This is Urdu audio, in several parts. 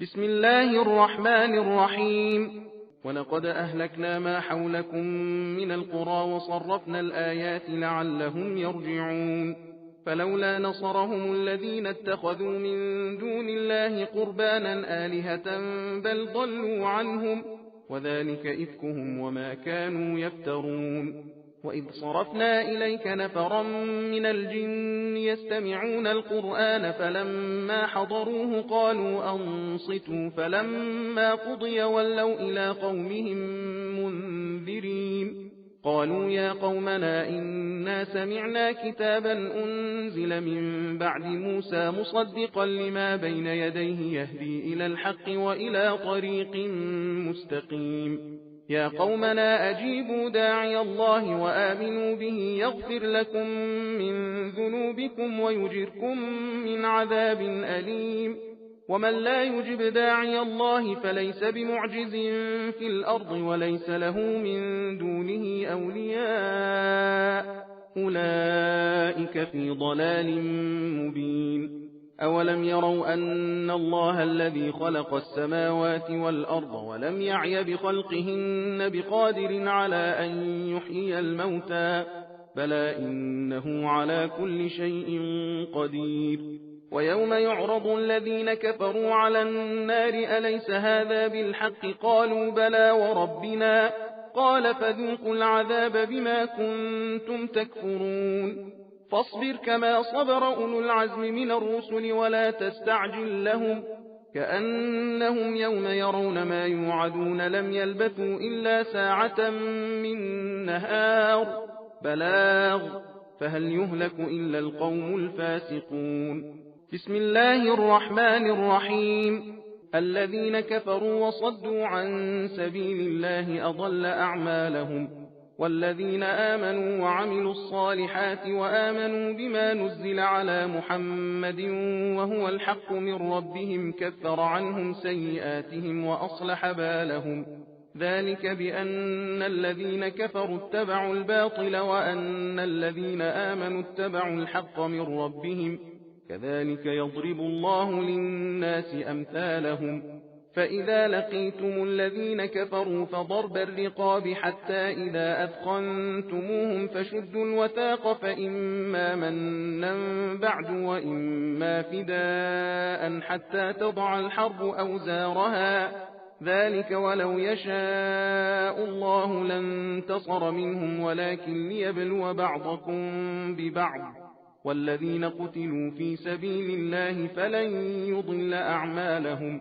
بسم الله الرحمن الرحيم. ولقد أهلكنا ما حولكم من القرى وصرفنا الآيات لعلهم يرجعون. فلولا نصرهم الذين اتخذوا من دون الله قربانا آلهة بل ضلوا عنهم وذلك إفكهم وما كانوا يفترون. وإذ صرفنا إليك نفرا من الجن يستمعون القرآن فلما حضروه قالوا أنصتوا فلما قضي ولوا إلى قومهم منذرين. قالوا يا قومنا إنا سمعنا كتابا أنزل من بعد موسى مصدقا لما بين يديه يهدي إلى الحق وإلى طريق مستقيم. يا قومنا أجيبوا داعي الله وآمنوا به يغفر لكم من ذنوبكم ويجركم من عذاب أليم. ومن لا يجب داعي الله فليس بمعجز في الأرض وليس له من دونه أولياء أولئك في ضلال مبين. أولم يروا أن الله الذي خلق السماوات والأرض ولم يعي بخلقهن بقادر على أن يحيي الموتى بلى إنه على كل شيء قدير. ويوم يعرض الذين كفروا على النار أليس هذا بالحق قالوا بلى وربنا قال فذوقوا العذاب بما كنتم تكفرون. فاصبر كما صبر أولو العزم من الرسل ولا تستعجل لهم كأنهم يوم يرون ما يوعدون لم يلبثوا إلا ساعة من نهار بلاغ فهل يهلك إلا القوم الفاسقون. بسم الله الرحمن الرحيم. الذين كفروا وصدوا عن سبيل الله أضل أعمالهم والذين آمنوا وعملوا الصالحات وآمنوا بما نزل على محمد وهو الحق من ربهم كفر عنهم سيئاتهم وأصلح بالهم ذلك بأن الذين كفروا اتبعوا الباطل وأن الذين آمنوا اتبعوا الحق من ربهم كذلك يضرب الله للناس أمثالهم. فإذا لقيتم الذين كفروا فضرب الرقاب حتى إذا أثخنتموهم فشدوا الوثاق فإما منا بعد وإما فداء حتى تضع الحرب أوزارها ذلك ولو يشاء الله لانتصر منهم ولكن ليبلو بعضكم ببعض والذين قتلوا في سبيل الله فلن يضل أعمالهم.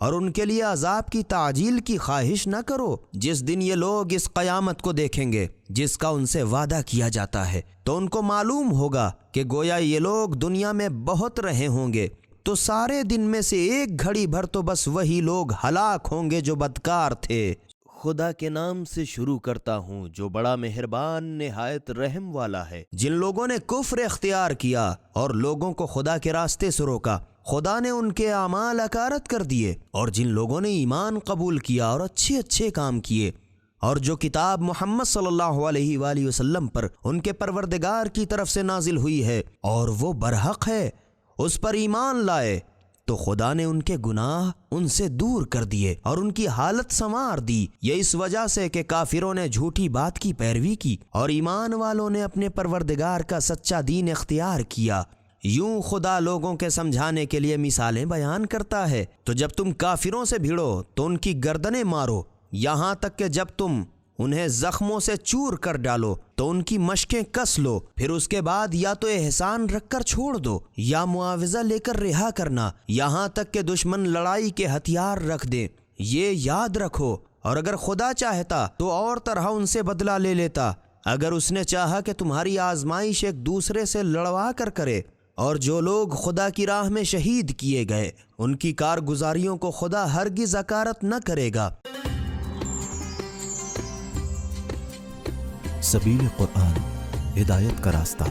اور ان کے لیے عذاب کی تعجیل کی خواہش نہ کرو جس دن یہ لوگ اس قیامت کو دیکھیں گے جس کا ان سے وعدہ کیا جاتا ہے، تو ان کو معلوم ہوگا کہ گویا یہ لوگ دنیا میں بہت رہے ہوں گے، تو سارے دن میں سے ایک گھڑی بھر تو بس وہی لوگ ہلاک ہوں گے جو بدکار تھے۔ خدا کے نام سے شروع کرتا ہوں جو بڑا مہربان نہایت رحم والا ہے۔ جن لوگوں نے کفر اختیار کیا اور لوگوں کو خدا کے راستے سے روکا، خدا نے ان کے اعمال اکارت کر دیے، اور جن لوگوں نے ایمان قبول کیا اور اچھے اچھے کام کیے، اور جو کتاب محمد صلی اللہ علیہ وآلہ وسلم پر ان کے پروردگار کی طرف سے نازل ہوئی ہے اور وہ برحق ہے، اس پر ایمان لائے، تو خدا نے ان کے گناہ ان سے دور کر دیے اور ان کی حالت سنوار دی۔ یہ اس وجہ سے کہ کافروں نے جھوٹی بات کی پیروی کی اور ایمان والوں نے اپنے پروردگار کا سچا دین اختیار کیا۔ یوں خدا لوگوں کے سمجھانے کے لیے مثالیں بیان کرتا ہے۔ تو جب تم کافروں سے بھیڑو تو ان کی گردنیں مارو، یہاں تک کہ جب تم انہیں زخموں سے چور کر ڈالو تو ان کی مشقیں کس لو، پھر اس کے بعد یا تو احسان رکھ کر چھوڑ دو یا معاوضہ لے کر رہا کرنا، یہاں تک کہ دشمن لڑائی کے ہتھیار رکھ دیں۔ یہ یاد رکھو، اور اگر خدا چاہتا تو اور طرح ان سے بدلہ لے لیتا، اگر اس نے چاہا کہ تمہاری آزمائش ایک دوسرے سے لڑوا کر کرے۔ اور جو لوگ خدا کی راہ میں شہید کیے گئے ان کی کارگزاریوں کو خدا ہرگز اکارت نہ کرے گا۔ سبیل قرآن، ہدایت کا راستہ۔